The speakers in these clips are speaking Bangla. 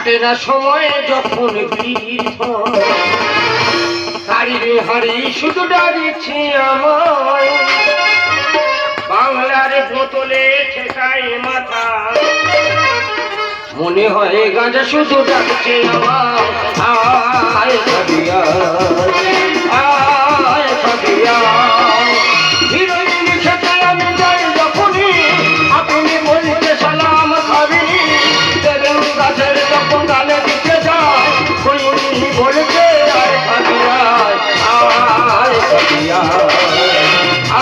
কাটে না সময় যখন হারিয়ে হারি শুধু ডাকছে আমার বাংলার বোতলে ঠেকায় মাথা মনে হয় গাঁজা শুধু ডাকছে আমার আয় খাবিয়া আয় খাবিয়া হিরোইন খেতে আমি যাই যখনই আপনি বলতে সালাম খাবি দেবেন গাছের যখন গালে দিতে যায় কইনি বলছে আয় খাবিয়া আয় খাবিয়া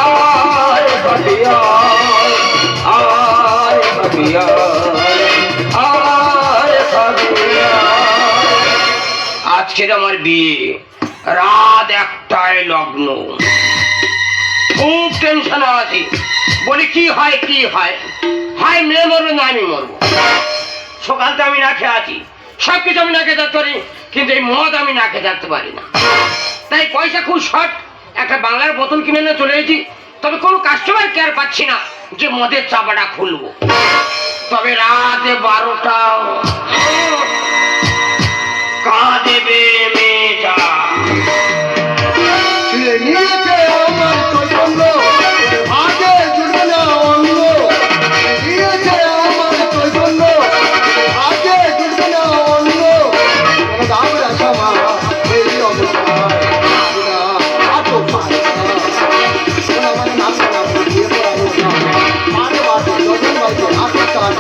আয় খাবিয়া আয় খাবিয়া আজকের আমার বিয়ে রাত 1টায় লগ্ন খুব টেনশন আছে বলি কি হয় হয় মেয়ে মরবে না আমি মরবো সকালটা আমি না খেয়ে আছি সবকিছু আমি না খেয়ে থাকতে পারি কিন্তু এই মদ আমি না খেয়ে থাকতে পারি না তাই পয়সা খুব শর্ট একটা বাংলার বোতল কিনে নিয়ে চলে এসেছি তবে কোনো কাস্টমার কেয়ার পাচ্ছি না যে মদের চাপাটা খুলবো তবে রাতে 12টা কাঁদেবে মেয়েটা নিয়েছে আমার প্রচন্ড আগে জুড়বে না অঙ্গ নিয়েছে আমার প্রচন্ড আগে জুড়বে না অঙ্গ দাবরা সমা এই অবস্থায় আমার নাম দিয়ে পড়াবো না মারে বাড়বে যখন বাড়বে আসতে চান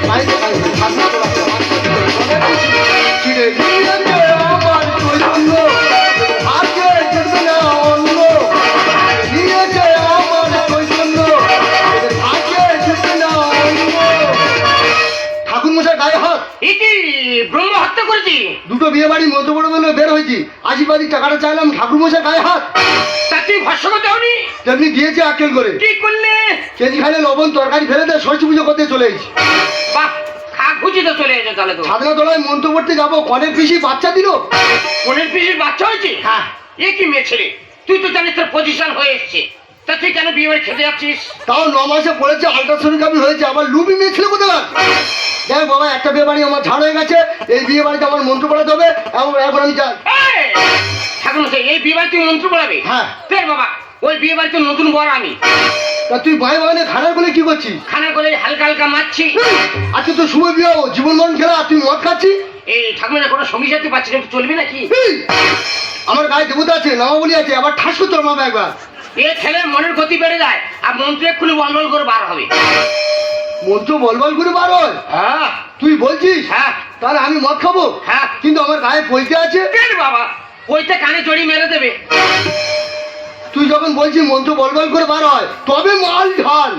বাইরে বাইরে সামনে ছিড়ে নিয়েছে আমার প্রচন্ড আগে জুড়বে না অঙ্গ নিয়েছে আমার প্রচন্ড আগে জুড়বে না অঙ্গ ঠাকুর মশাই গায়ে হাত এটি ব্রহ্ম হত্যা করেছি দুটো বিয়ে বাড়ি মধ্যপড়ে বের হয়েছি আশীর্বাদী টাকাটা চাইলাম ঠাকুর মশাই গায়ে হাত তা তুই ভস্য করতে হনি তেমনি দিয়েছে আক্কেল করে কি করলে কেজি খানে লবণ তরকারি ফেলে দেয় ষষ্ঠী পুজো করতে চলে এসেছি বাহ খা খুঁজি তো চলে এসে তাহলে তো ছাদনা তলায় মন্ত্র পড়তে যাবো কনের পিসি বাচ্চা দিল কোনের পিসির বাচ্চা হয়েছে হ্যাঁ এ কি মেয়ে ছেলে তুই তো জানিস তোর পজিশন হয়ে এসছে তা তুই কেন বিয়ে বাড়ি খেতে যাচ্ছিস তাও 9 মাসে পড়েছে আল্ট্রাসোনোগ্রাফি হয়েছে আবার লুবি মেয়ে ছিল কোথায় দেখ বাবা একটা বিয়ে বাড়ি আমার ছাড় হয়ে গেছে এই বিয়ে বাড়িতে আমার মন্ত্র পড়াতে হবে এবং এখন আমি যাই ঠাকুর মশাই এই বিয়ে বাড়ি তুই মন্ত্র পড়াবে হ্যাঁ দেখ বাবা ওই বিয়ে বাড়িতে নতুন বর আমি তা তুই ভাই বাগানে খানার কোলে কি করছিস খানার করে হালকা হালকা মারছি আজকে তো শুভ বিয়ে জীবন মরণ খেলা আর তুই মদ খাচ্ছি এই ঠাকুর কোনো সঙ্গী সাথী পাচ্ছি না চলবি নাকি আমার গায়ে দেবতা আছে নামাবলি আছে আবার ঠাস করতে মামা একবার এ ছেলের মনের গতি বেড়ে যায় আর মন্ত্র এক্ষুনি বলবল করে বার হবে মন্ত্র বলবল করে বার হয় হ্যাঁ তুই বলছিস হ্যাঁ তাহলে আমি মদ খাবো হ্যাঁ কিন্তু আমার গায়ে পৈতে আছে কেন বাবা ওইটা কানে জড়ি মেরে দেবে তুই যখন বলছিস মন্ত্র বলবল করে বার হয় তবে মাল ঢাল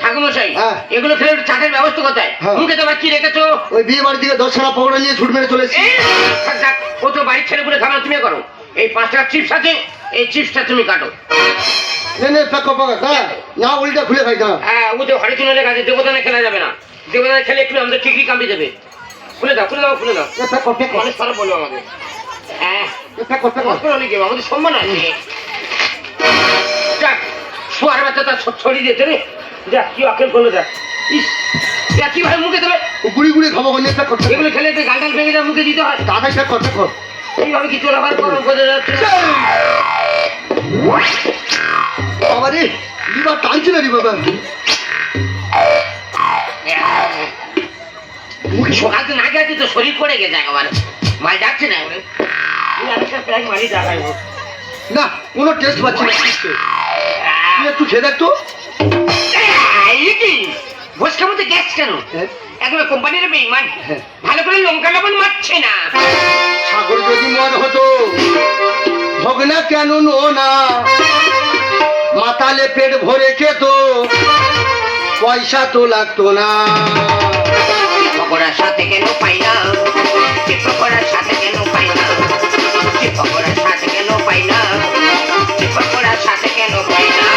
ঠাকুমশাই হ্যাঁ। এগুলো ফেলে চাটের ব্যবস্থা কোথায় হ্যাঁ। মুখে তো আবার কি রেখেছো ওই বিয়ে বাড়ি থেকে 10 টাকা পকড়া নিয়ে ছুট মেরে চলে এসেছি থাক, থাক, ও তো বাড়ির ছেলে করে খাবার তুমি করো এই 5 টাকার চিপস আছে এই চিপসটা তুমি কাটো নে টাকা পাকা দা না উল্টা খুলে খাই দা হ্যাঁ ও যে হরিচুনের কাছে দেবতানে খেলা যাবে না দেবতানে খেলে একটু আমাদের ঠিকই কামড়ে যাবে খুলে দাও অনেক খারাপ বলবো আমাদের হ্যাঁ আমাদের সম্মান আছে যাক শোয়ার বাচ্চা তার ছড়িয়ে দিয়েছে রে যা কি আকেল করলো যা ইস কিভাবে মুখে দেবে গুড়ি গুড়ি খাবো নে টাকা করতে এগুলো খেলে একটু গাল ভেঙে যায় মুখে দিতে হয় দাদা টাকা করতে কর এইভাবে কি চলাবার করো বোঝা যাচ্ছে বাবা রে লিভার টানছে না রে বাবা মুখে সকাল তো না গেছে তো শরীর পড়ে গেছে একেবারে মাল যাচ্ছে না মালি দেখাই না কোনো টেস্ট পাচ্ছি না তুই একটু খেয়ে দেখ তো ভোজকার মধ্যে গ্যাস কেন একবার কোম্পানির বেইমান ভালো করে লঙ্কা লবণ মারছে না সাগর যদি মদ হতো হোক না কেন নো না মাতালে পেট ভরে খেত পয়সা তো লাগতো না পকোড়ার সাথে কেন পাই না পকোড়ার সাথে কেন পাই না পকোড়ার সাথে কেন পাই না পকোড়ার সাথে কেন পাই না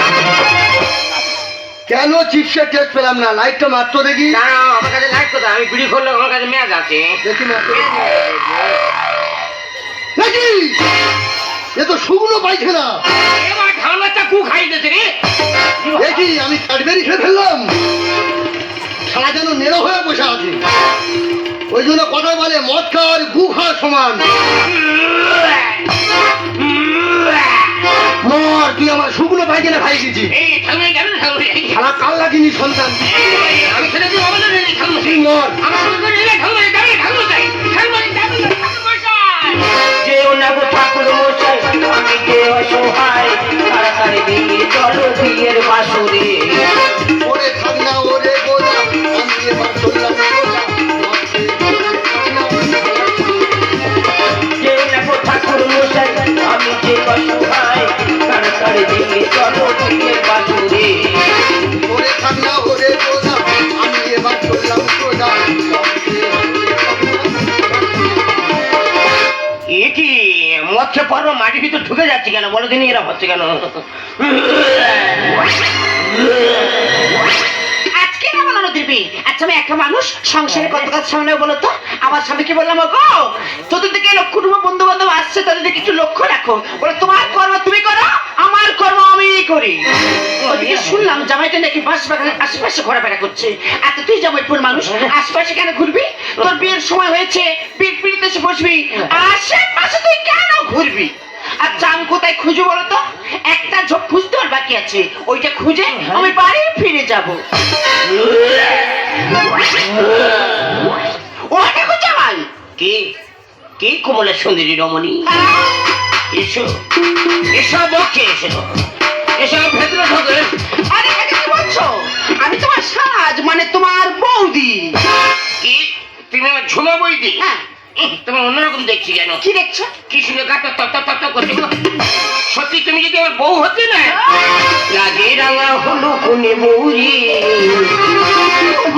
কেন চিপসের টেস্ট পেলাম না লাইটটা মাত্র দেখি না আমার কাছে লাইট কোথায় আমি বিড়ি করলে আমার কাছে মেয়াজ আছে দেখি দেখি এ তো শুকনো পাইছে না এবার ঢালনা বাচ্চা কু খাই দিয়েছে রে। দেখি আমি ক্যাডবেরি খেয়ে ফেললাম, সারা যেন নেড়ো হয়ে বসে আছে। ওই জন্য কথা বলে মদ খাওয়ার গু খাওয়ার সমান। মর, তুই আমার শুকনো পায়খানা খাই দিয়েছি। এই ঠাকুমা যাবে না ঠাকুমা? সারা কাল লাগিনি সন্তান। আমি সেটা দিয়ে হবে না রে ঠাকুমা। তুই মর। আমার সঙ্গে করে এলে ঠাকুমা যাবে ঠাকুমা চাই ঠাকুমা যাবে না ঠাকুমা চাই। যেও না গো ঠাকুর মশাই আমি যে অসহায় তাড়াতাড়ি দিয়ে চলো বিয়ের বাসরে। ওরে থাক না ওরে গোদা, আমি এবার চললাম গোদা। যেও না গো ঠাকুর মশাই আমি যে অসহায় তাড়াতাড়ি দিয়ে চলো বিয়ের বাসরে। ওরে থাক না ওরে গোদা, আমি এবার চললাম গোদা। এ কি মৎস্য পর্ব মাটির ভিতর ঢুকে যাচ্ছে কেন বলো দিনই এরা হচ্ছে কেন? আজকে না বলানো দিবি। আচ্ছা আমি একটা মানুষ সংসারে কত কাজ সামনে বলো তো। আমার স্বামীকে বললাম গো তোদের দিকে লোক কুটুম্ব বন্ধু বান্ধব আসছে, তাদের দিকে একটু লক্ষ্য রাখো। বলে তোমার কর্ম তুমি করো, আমার কর্ম আমি করি। ওদিকে শুনলাম জামাইটা নাকি বাস বাগানের আশেপাশে ঘোরাফেরা করছে। আচ্ছা তুই জামাইপুর মানুষ, আশেপাশে কেন ঘুরবি? তোর বিয়ের সময় হয়েছে, পিঠ পিড়িতে এসে বসবি, আশেপাশে তুই কেন ঘুরবি? আচ্ছা আমি কোথায় খুঁজবো বলো তো? একটা ঝোপ খুঁজতে ওর বাকি আছে, ওইটা খুঁজে আমি বাড়ি ফিরে যাবো। ও দেখো জামাই। কে কে কোমলের সুন্দরী রমণী? এসো এসব বকে এসো এসব ভেতরে ঢোকে। আরে এটাকে কি বলছো? আমি তোমার সাজ মানে তোমার বৌদি। কি তুমি আমার ঝুমা বই দি? হ্যাঁ। তোমার অন্যরকম দেখছি কেন? কি দেখছো? কি শুনে গাটা তপ তপ তপ করছে গো? সত্যি তুমি যদি আমার বউ হতে না, লাগে রাঙা হলু কোনে বউরি,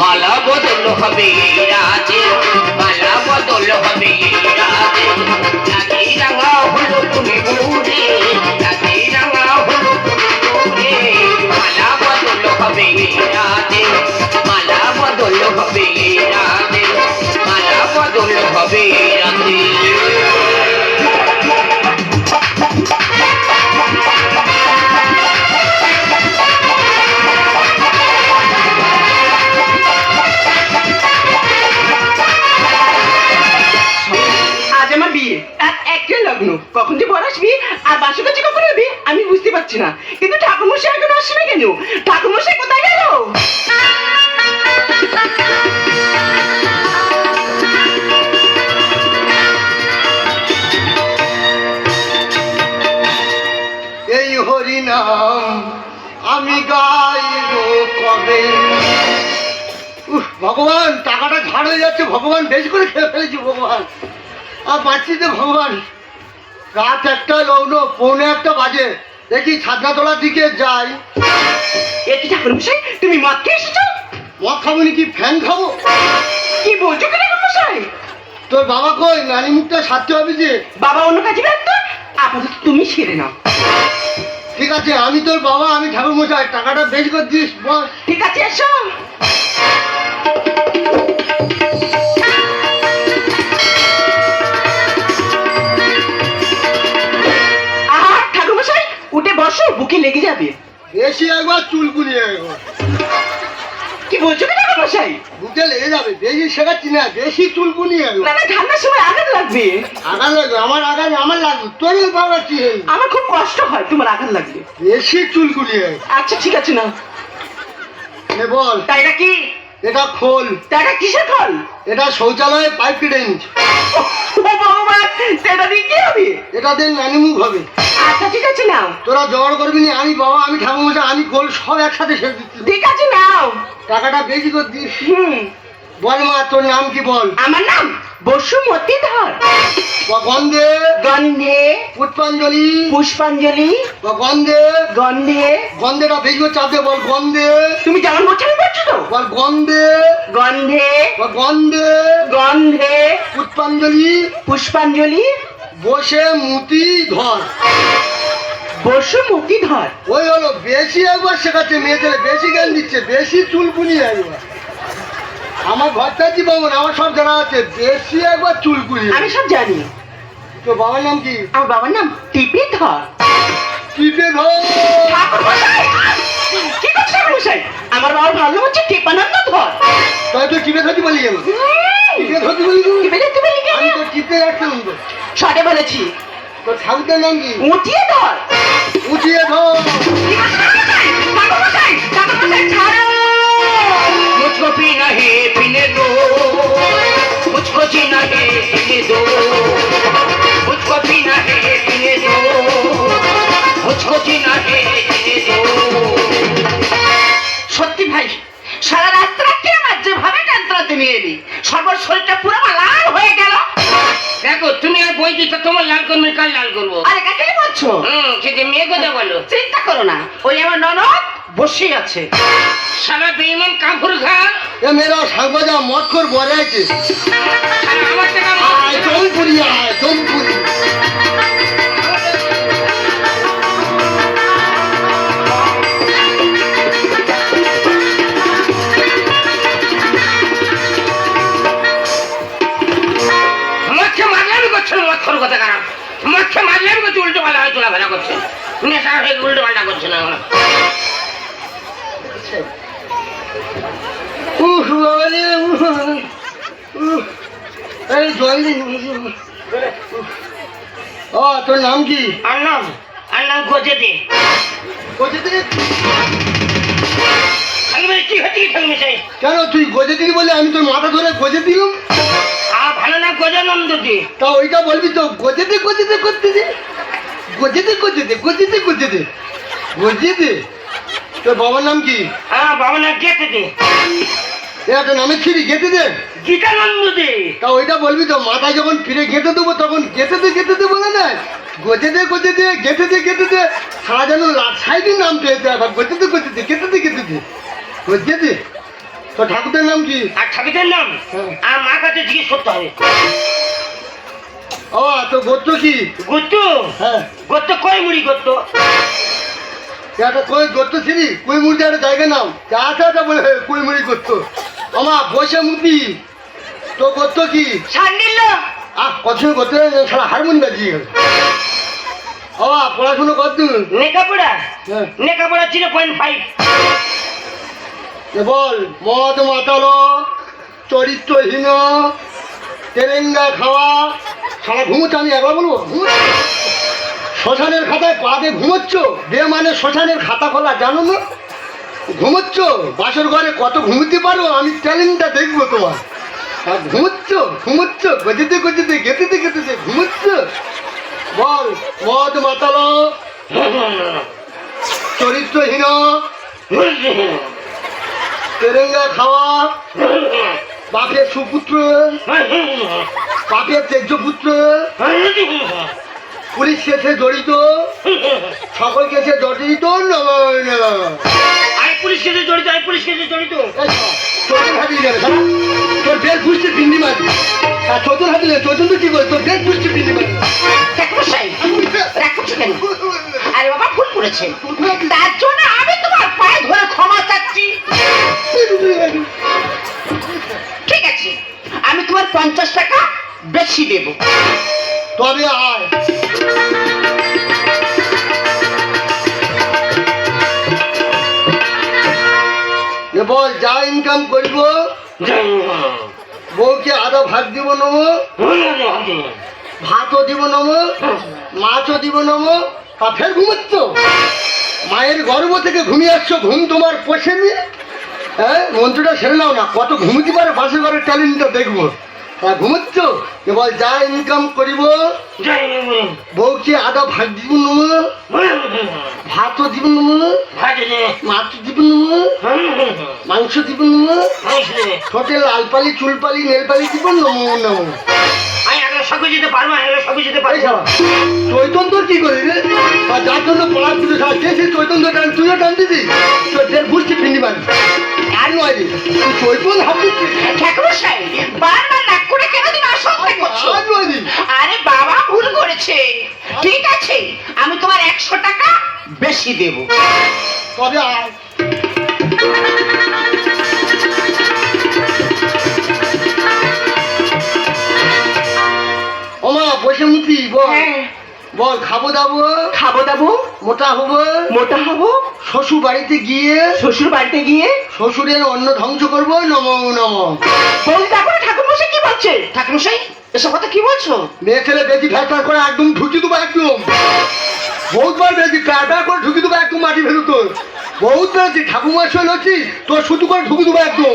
মালা বদল হবে এই রাতে, মালা বদল হবে এই রাতে। লাগে রাঙা হলু কোনে বউরি, লাগে রাঙা হলু কোনে বউরি, মালা বদল হবে এই রাতে, মালা বদল হবে এই রাতে, মালা বদল হবে এই রাতে। আজ আমার বিয়ে, আর একটা লগ্ন। কখন যে বর আসবি আর বাসর কাছে কখন আসবি আমি বুঝতে পারছি না। কিন্তু ঠাকুরমশাই এখন আসবে না কেন? ঠাকুরমশাই কোথায় গেল? এই হরি নাম আমি গাইব কবে। ভগবান, টাকাটা ঝাড় হয়ে যাচ্ছে ভগবান, বেশি করে খেয়ে ফেলেছি ভগবান, আর বাঁচছি তো ভগবান। রাত একটা লগ্ন, পৌনে একটা বাজে, দেখি ছাদনাতলার দিকে যাই। এ কি ঠাকুরমশাই, তুমি মদ খেয়ে এসেছো? মদ খাবো কি ফ্যান খাবো? কি বলছো কি ঠাকুরমশাই? তোর বাবা কই? নানি মুখটা সারতে হবে যে। বাবা অন্য কাজে ব্যস্ত, আপাতত তুমি সেরে নাও। ঠিক আছে, আমি তোর বাবা, আমি ঠাকুর মশাই, টাকাটা বেশি করে দিস বল। ঠিক আছে এসো। আহা ঠাকুরমশাই উঠে বসো, বুকে লেগে যাবে। বেশি একবার চুলকুনি একবার কি বলছো কি ঠাকুরমশাই? বুকে লেগে যাবে, বেশি শেখাচ্ছি না, বেশি চুলকুনি না একবার। না ঠান্ডার সময় আঘাত লাগবে। আগান লাগবে আমার, আগান আমার লাগবে, তোর বাবা কি আমার খুব কষ্ট হয়, তোমার আঘাত লাগবে। বেশি চুলকুনি একবার। আচ্ছা ঠিক আছে না। এ বল, তাই এটা কি? এটা খোল, টাকা কিসের ফল? এটা শৌচালয়ে পাইপ কেটে নিচ্ছে, ও ভগবান, সেটা দিয়ে কি হবে? এটা দিয়ে নানিমুখ হবে। আচ্ছা ঠিক আছে নাও। তোরা জোগাড় করবি না, আমি বাবা, আমি ঠাকুর মশাই, আমি খোল সব একসাথে সেরে দিচ্ছি। ঠিক আছে নাও। টাকাটা বেশি করে দিস। হুম, বল মা, তোর নাম কি বল? আমার নাম বসুমতী ধর। গন্ধে গন্ধে পুষ্পাঞ্জলি, পুষ্পাঞ্জলি, গন্ধে গন্ধে। গন্ধেটা বেশি করে চাপ দে, বল গন্ধে, তুমি যেমন বলছো আমি বলছো তো। বল গন্ধে, গন্ধে গন্ধে গন্ধে পুষ্পাঞ্জলি, পুষ্পাঞ্জলি, বসে মুতি ধর। বসুমতী ধর। ওই হলো, বেশি একবার শেখাচ্ছে মেয়েদের, বেশি জ্ঞান দিচ্ছে, বেশি চুলকুনি একবার। আমার ঘরটা কি বাবন, আমার সব জানা আছে, বেশি একবার চুলকুনি। আমি সব জানি। তো বাবার নাম কি? আমার বাবার নাম টিপি ধর। টিপে ধর। ঠাকুরমশাই! কি করছে ঠাকুরমশাই? আমার বাবার ভালো হচ্ছে টিপানন্দ ধর। তাই তো টিপে ধরতে বলি কেন? টিপে ধরতে বলি কেন? টিপে ধরতে বলি কেন? আমি তো টিপে রাখতে বলবো। শর্টে বলেছি তো ঠাকুরটার নাম কি? উঠিয়ে ধর। উঠিয়ে ধর। কি করছে ঠাকুরমশাই? ঠাকুরমশাই! ঠাকুরমশাই ছাড়ো! मुझको पीना है पीने दो, मुझको जीना है जीने दो, मुझको पीना है पीने दो, मुझको जीना है जीने दो। সত্যি ভাই, সারা রাত্রাকে আমার যেভাবে যন্ত্রণাতে নিয়ে এলি, সর্বর শরীরটা পুরো আমার লাল হয়ে গেল। দেখো তুমি আর বই দিতে তোমার লাল করবে, কাল লাল করবো। আরে কাকে বলছো? সেটা মেয়ে কথা বলো। চিন্তা করো না, ওই আমার ননদ বসে আছে। সারা বেইমান কাপড় খা, এ মেয়েরা সাগবাজা মদ কর বলে আছে। সারা আমার টাকা আয় জমপুরি, আয় জমপুরি। মাঠে মারলাম করছে না, মৎখর কথা খারাপ। মাঠে মারলাম করছে, উল্টো পাল্টা হয়ে চলাফেরা করছে, নেশা হয়ে উল্টো পাল্টা করছে না। উহ বাবা রে, উহ। এই জল দিন। ও তোর নাম কি? আর নাম গজে দে। গজে দিদি? কি হচ্ছে কি ঠাকুর মশাই? কেন তুই গজে দিদি বলে আমি তোর মাথা ধরে গজে দিলাম? ভালো না গজানন্দ দে। তা ওইটা বলবি তো, গজে দে গজে দে করতে দে, গজে দে গজে দে গজে দে গজে দে গজে দে। তোর বাবার নাম কি? বাবা না গেতে দে। একটা নামে ছিড়ি গেতে দে। গীতানন্দ দে। তা ওইটা বলবি তো, মাথায় যখন ফিরে গেতে দেবো তখন গেতে দে বলে না, গজে দে গেতে দে সারা যেন সাইডের নাম পেয়েছে। আবার গজে দে গেতে দে গজে দে। তো ঠাকুরের নাম কি? আর ঠাকুরের নাম আর মা কাছে জিজ্ঞেস করতে হবে। ও তো গোত্র কি? গুত্তু হ্যাঁ, গোত্ত কই মুড়ি গোত্ত। একটা কই গোত্র ছিলি কুইমুড়ি একটা জায়গার নাম চাটা বলে কুইমুড়ি গোত্র। আমার বসে মুতি তো গোত্র কি? সান্ডিল্য। কত গোত্র সারা হারমোনি বাজিয়ে গেল। পড়াশুনো কত? নেকাপড়া হ্যাঁ। নেকাপড়া 0.5। বল মদ মাতালো, চরিত্রহীন, তেরেঙ্গা খাওয়া, সারা ঘুমোচ্ছ। আমি একবার বলবো শ্মশানের খাতায় পা দিয়ে ঘুমোচ্ছ। বে মানে শ্মশানের খাতা খোলা, জানো না? ঘুমোচ্ছ বাসর ঘরে, কত ঘুমোতে পারো আমি ট্যালেন্টটা দেখবো তোমার। আর ঘুমোচ্ছ গজে দে গেতে দে ঘুমোচ্ছ। বল মদ মাতালো, চরিত্রহীন, তেরেঙ্গা খাওয়া, বাপের সুপুত্র, বাপের তেজ্য পুত্র, পুলিশ কেসে জড়িত, সকল কেসে জড়িত। আমি পুলিশ কেসে জড়িত, আমি পুলিশ কেসে জড়িত। চতুর হাতিয়ে যাবে সারা, তোর বেশ বুঝতে পিন্ডি মারবি। আর চতুর হাতিলে চতুর কি করে, তোর বেশ বুঝতে পিন্ডি মারবি। ঠাকুরমশাই, রাগ করছো কেন? আরে বাবা ভুল করেছে, তার জন্য আমি তোমার পায়ে ধরে ক্ষমা চাচ্ছি। ঠিক আছে, আমি তোমার 50 টাকা বেশি দেব। তবে আয়। বল যা ইনকাম করিব বউকে আদা ভাত দিব নম, ভাতও দিব নম, মাছও দিব নম। তা ফের ঘুমোচ্ছ, মায়ের গর্ভ থেকে ঘুমিয়ে আসছো, ঘুম তোমার পোষেনি। হ্যাঁ, মন্ত্রটা সেরে নাও না, কত ঘুমোতে পারে পাশের ঘরের ট্যালেন্টটা দেখবো। তা ঘুমোচ্ছ, এবার যা ইনকাম করিব বউকে আদা ভাত দিব নম, ভাতও দিব নম, মাছ দিব নম, মাংস দিব নম, ঠোঁটে লাল পালি চুল পালি নেল পালি দিব নম নম। আমি এগুলো সব যেতে পারবো, এগুলো সব যেতে এই পারবো। শালা, চৈতন্য কি করি রে? আর যার জন্য পড়ার পুজো সারা কে চৈতন্য টান, তুইও টান দিদি, তোর বুঝছি পিন্ডি মারি। আর নয় রে, তুই চৈতন্য হাত দিচ্ছিস। ঠাকুরমশাই, বারবার রাগ করে কেন তুমি অসম্মান করছো? আর নয় রে। আরে বাবা ভুল করেছে। ঠিক আছে, আমি তোমার 100 টাকা বেশি দেব। তবে আয়। ওমা বসে মুতি বল। হ্যাঁ, বল খাবো দাবো, খাবো দাবো, মোটা হবো, মোটা হবো, শ্বশুর বাড়িতে গিয়ে শ্বশুর বাড়িতে গিয়ে শ্বশুরের অন্ন ধ্বংস করবো, নমো নম। বলি দেখো ঠাকুর মশাই কি বলছে? ঠাকুর মশাই এসব কথা কি বলছো? মেয়ে ছেলে বেশি ফ্যাসলা করে একদম ঢুকি দেবো, একদম বহুতবার বেশি প্যাটা করে ঢুকি দেবো, একদম মাটি ভেতর তোর বহুত বেশি ঠাকুমার সঙ্গে হচ্ছি তোর শুধু করে ঢুকি দেবো একদম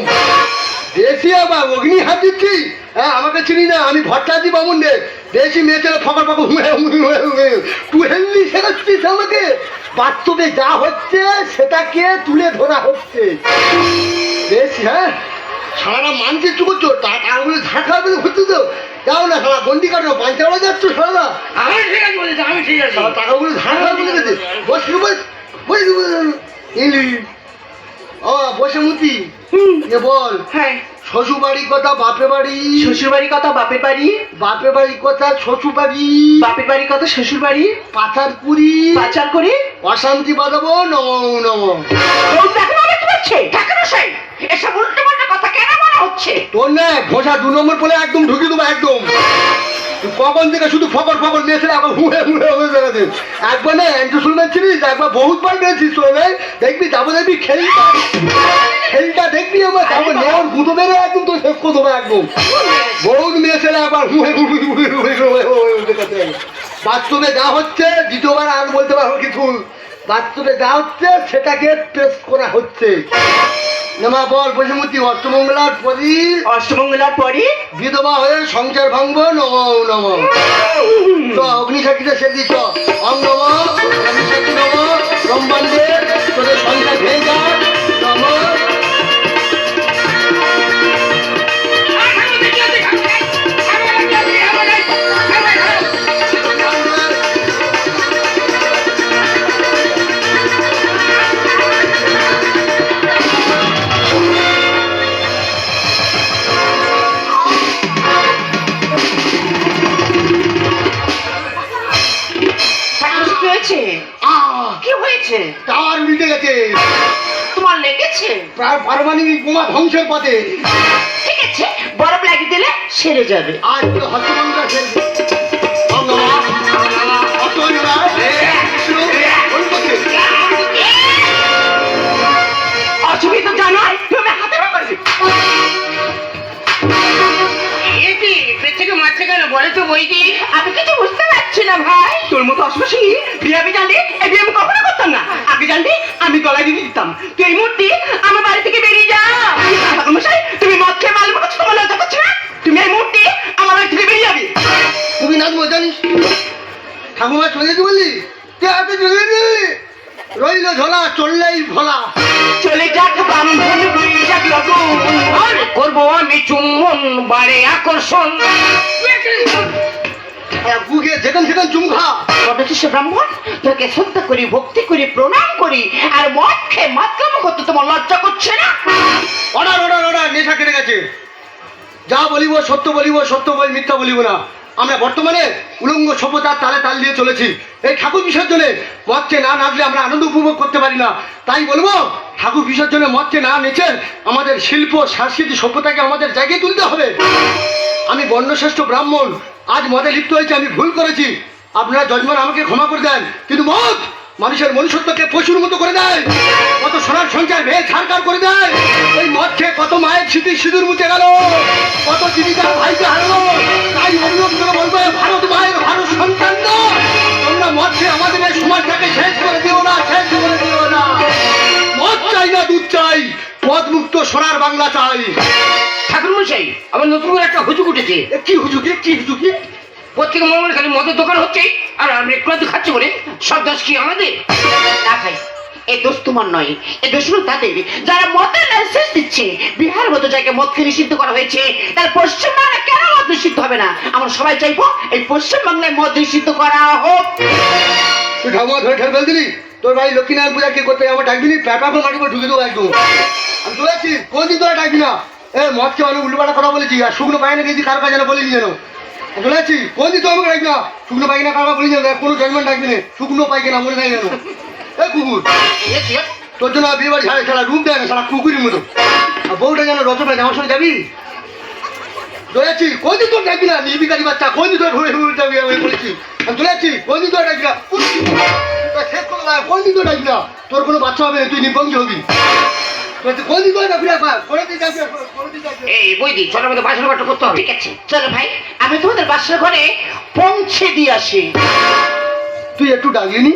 বেশি। আবার অগ্নি হাত দিচ্ছি, হ্যাঁ আমাকে চিনি না, আমি ভট্টাচার্য বামুন রে। বেশি মেয়ে ছেলে ফকর ফকর তুই হেললি শেখাচ্ছিস আমাকে। বাস্তবে যা হচ্ছে সেটাকে তুলে ধরা হচ্ছে বেশি। হ্যাঁ সারা মানছে চুপ করছো, টাকাগুলো ঝাঁকা হচ্ছে তো যাও না সারা গন্ডি কাটো পাঞ্চাওড়া যাচ্ছ সারা। আমি ঠিক আছে বলেছি, আমি ঠিক আছে। সারা টাকাগুলো ঝাঁকা বলে গেছে। বসে ও বসে মুতি এ বল। হ্যাঁ, শ্বশুর বাড়ির কথা বাপে বাড়ি, শ্বশুর বাড়ির কথা বাপের বাড়ি, বাপে বাড়ির কথা শ্বশুর বাড়ি, বাপের বাড়ির কথা শ্বশুর বাড়ি, পাচার পুরি পাচার করে অশান্তি বাঁধাবো, নম নম। বলি দেখো না কি বলছে ঠাকুর মশাই? এসব উল্টো পাল্টা কথা কেন মনে হচ্ছে? তোর না ঘোষা 2 নম্বর বলে একদম ঢুকিয়ে দেবো একদম। তুই কখন থেকে শুধু ফকর ফকর মেয়েছে আবার হুয়ে হুয়ে হয়ে বেড়াতে। একবার না অ্যান্টোসুলম্যান ছিলিস, একবার বহুতবার পেয়েছিস তোর ভাই। দেখবি যাবো দেখবি খেলটা খেলটা দেখবি আমার যাবো নেওয়ার গুঁতো বেড়ে একদম তোর শেষ করে দেবো একদম। বহুত মেয়ে ছেলে আবার হুয়ে হুয়ে হুয়ে হুয়ে হুয়ে হুয়ে দেখাতে। বাস্তবে যা হচ্ছে দ্বিতীয়বার আর বলতে পারবো কিছু। বাস্তবে যা হচ্ছে সেটাকে টেস্ট করা হচ্ছে। নেমা বল বসুমতি অষ্টমঙ্গলার পরই অষ্টমঙ্গলার পরে বিধবা হয়ে সংসার ভাঙবো, নম নম। তো অগ্নিসাক্ষীটা সে দিচ্ছ অং নম, অগ্নিসাক্ষী নম, ব্রহ্মাণ্ডে তোদের সংসার ভেঙে যা, নম। ঠাকুর মশাই, কি হয়েছে? কি হয়েছে? টাওয়ার উল্টে গেছে, তোমার লেগেছে? প্রায় পারমাণবিক বোমা ধ্বংসের পথে। ঠিক আছে, বরফ লাগিয়ে দিলে সেরে যাবে। আজ তো হস্তমঙ্গলা ছেড়ে অং নম, অষ্টমঙ্গলা বিষ্ণু ওই পথে। অসুবিধা জানাই তুমি হাতে পারবে। এটি পেট থেকে মারছে কেন বলে তো বইটি। আমি কিছু বুঝতে পারছি না ভাই। তোর মতো অসমসী বিয়ে আমি জানলে এই বিয়ে আমি কখনো করতাম না। আগে জানলে আমি গলায় দিয়ে দিতাম। তুই এই মুহূর্তে আমার বাড়ি থেকে বেরিয়ে যা। ঠাকুর মশাই, তুমি মদ খেয়ে মাল করছো, তোমার লজ্জা করছে না? তুমি এই মুহূর্তে আমার বাড়ি থেকে বেরিয়ে যাবে। তুমি নাচবো জানিস? ঠাকুমা চলে যেতে বললি, কে হাতে চলে যেতে রইল ঝোলা, চললেই ভোলা। চলে যাক ব্রাহ্মণ, রয়ে যাক লগন। আর করবো আমি চুম্বন বাড়ে আকর্ষণ। বুকে যেখান সেখান চুমখা। অথচ ব্রাহ্মণ তোকে শ্রদ্ধা করি, ভক্তি করি, প্রণাম করি, আর মদ খেয়ে মাতলাম করতে তোমার লজ্জা করছে না? অর্ডার অর্ডার অর্ডার, নেশা কেটে গেছে। যা বলিব সত্য বলিব, সত্য বই মিথ্যা বলিব না। আমরা বর্তমানে উলঙ্গ সভ্যতার তালে তাল দিয়ে চলেছি। এই ঠাকুর বিসর্জনে মদকে না নাচলে আমরা আনন্দ উপভোগ করতে পারি না। তাই বলবো ঠাকুর বিসর্জনে মদকে না নেচে আমাদের শিল্প সংস্কৃতি সভ্যতাকে আমাদের জায়গায় তুলতে হবে। আমি বর্ণশ্রেষ্ঠ ব্রাহ্মণ, আজ মদে লিপ্ত হয়েছে, আমি ভুল করেছি। আপনারা যজমান আমাকে ক্ষমা করে দেন। কিন্তু মদ মানুষের মনুষ্যত্বকে পশুর মতো করে দেয়, কত সোনার সঞ্চার ভেয়ে ছাড়কার করে দেয়। ওই মদ খেয়ে কত মায়ের স্মৃতি সিঁদুর মুছে গেল, কত জীবিকার ভাইকে হারালো। তাই অনুরোধ করে বলবো, ভারত মায়ের ভারত সন্তান না, তোমরা মদ খেয়ে আমাদের এই সমাজটাকে শেষ করে দিও না, শেষ করে দিও না। মদ চাই না দুধ চাই, মদ মুক্ত সোনার বাংলা চাই। ঠাকুর মশাই, আমার নতুন করে একটা হুজুক উঠেছে। এ কি হুজুকি, কি হুজুকি? প্রত্যেক মনে মনে খালি মদের দোকান হচ্ছে, আর আমি একটু আধটু খাচ্ছি বলে সব দোষ কি আমাদের? না ভাই, এই দোষ তোমার নয়, এই দোষ হলো তাদের যারা মদের লাইসেন্স দিচ্ছে। বিহার মতো জায়গায় মদকে নিষিদ্ধ করা হয়েছে, তার পশ্চিমবাংলায় কেন মদ নিষিদ্ধ হবে না? আমরা সবাই চাইবো এই পশ্চিমবাংলায় মদ নিষিদ্ধ করা হোক। তুই ঠাকুমা ধরে ঠেল ফেল দিলি। তোর ভাই লক্ষ্মীনারায়ণ পূজা কি করতে আমার ডাকবি নি? প্যাপা করে মাটি করে ঢুকে দেবো একদম। আমি চলে যাচ্ছি, কোনদিন তোরা ডাকবি না। এ মদকে অনেক উল্টোপাল্টা কথা বলেছি, আর শুকনো পায়না গেছি কার কাজ যেন বলিনি যেন। চলে যাচ্ছি, কোনদিন তো আমাকে ডাকবি না। শুকনো পায়খানা কারবার বলি যেন, কোনো জজমেন্ট ডাকবি না। শুকনো পায়খানা মনে নাই যেন। এ কুকুর, তোর জন্য বিয়ে বাড়ি ছাড়ে, সারা রুম দেয় না, সারা কুকুরের মতো। আর বউটা যেন রচনা, আমার সঙ্গে যাবি? দৌড়াচ্ছি কোনদিন তোর ডাকবি না নির্বিকারী বাচ্চা কোনদিন তোর ঘুরে ঘুরে যাবি আমি বলেছি আমি দৌড়াচ্ছি কোনদিন তোর ডাকবি না শেষ করে না কোনদিন তোর ডাকবি না তোর কোনো বাচ্চা হবে না, তুই নির্বংশ হবি কোনদিন তোর ডাকবি না কোনদিন ডাকবি না কোনদিন ডাকবি না। এই বৈদি চলো আমাদের বাসন ঘরটা করতে হবে। ঠিক আছে চলো ভাই আমি তোমাদের বাসার ঘরে পৌঁছে দিয়ে আসি। তুই একটু ডাকলিনি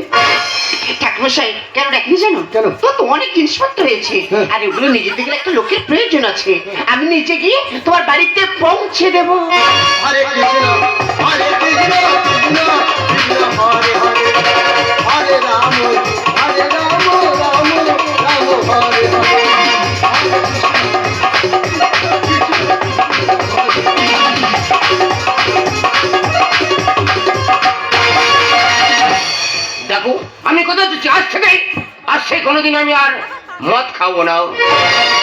ঠাকুমশাই কেন ডাকিনি জানো? কেন? তো অনেক জিনিসপত্র হয়েছে হ্যাঁ। আর এগুলো নিজে থেকে একটা লোকের প্রয়োজন আছে, আমি নিজে গিয়ে তোমার বাড়িতে পৌঁছে দেবো। হরে কৃষ্ণ হরে কৃষ্ণ কৃষ্ণ কৃষ্ণ হরে হরে হরে রাম রাম রাম হরে হরে। দেখো আমি কথা দিচ্ছি আজ থেকে কোনোদিন আমি আর মদ খাবো না।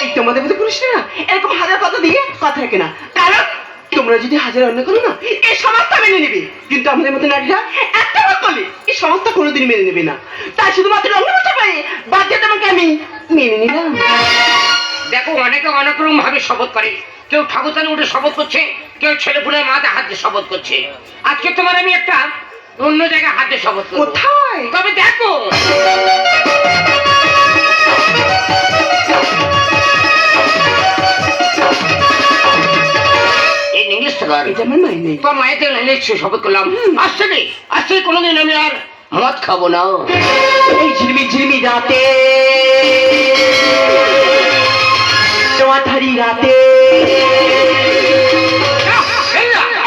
এই তোমাদের মধ্যে পুরুষরা না এরকম হাজার কথা দিয়ে কথা রাখে না, কারণ তোমরা যদি হাজার অন্য করো না এই সমাজটা মেনে নেবে, কিন্তু আমাদের মধ্যে নারীরা একটা বার করলে এই সমাজটা কোনোদিন মেনে নেবে না। তাই শুধুমাত্র অন্য কথা পাই বাদ দিয়ে তোমাকে আমি মেনে নিলাম। দেখো অনেকে অনেক রকম ভাবে শপথ করে, কেউ ঠাকুরদানে উঠে শপথ করছে, কেউ ছেলে পুলে মাথা হাত দিয়ে শপথ করছে। আজকে তোমার আমি একটা অন্য জায়গায় হাতে শপথ করবো। কোথায়? তবে দেখো এই ইংলিশটা কর। এটা আমার মাই নেই। তোমার মায়ের থেকে নিশ্চয় শপথ করলাম আজ থেকে কোনোদিন আমি আর মদ খাবো না। এই ঝিলমি ঝিলমি রাতে তোমারি রাতে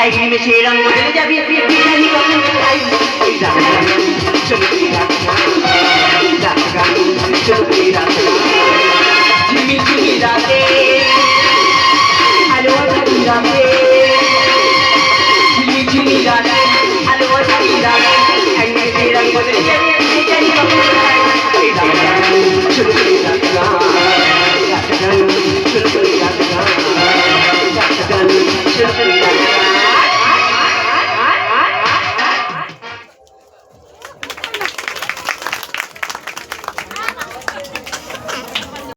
এই নিমেষে রঙ বদলে যাবে বিধানি কখন খাই এই রাতে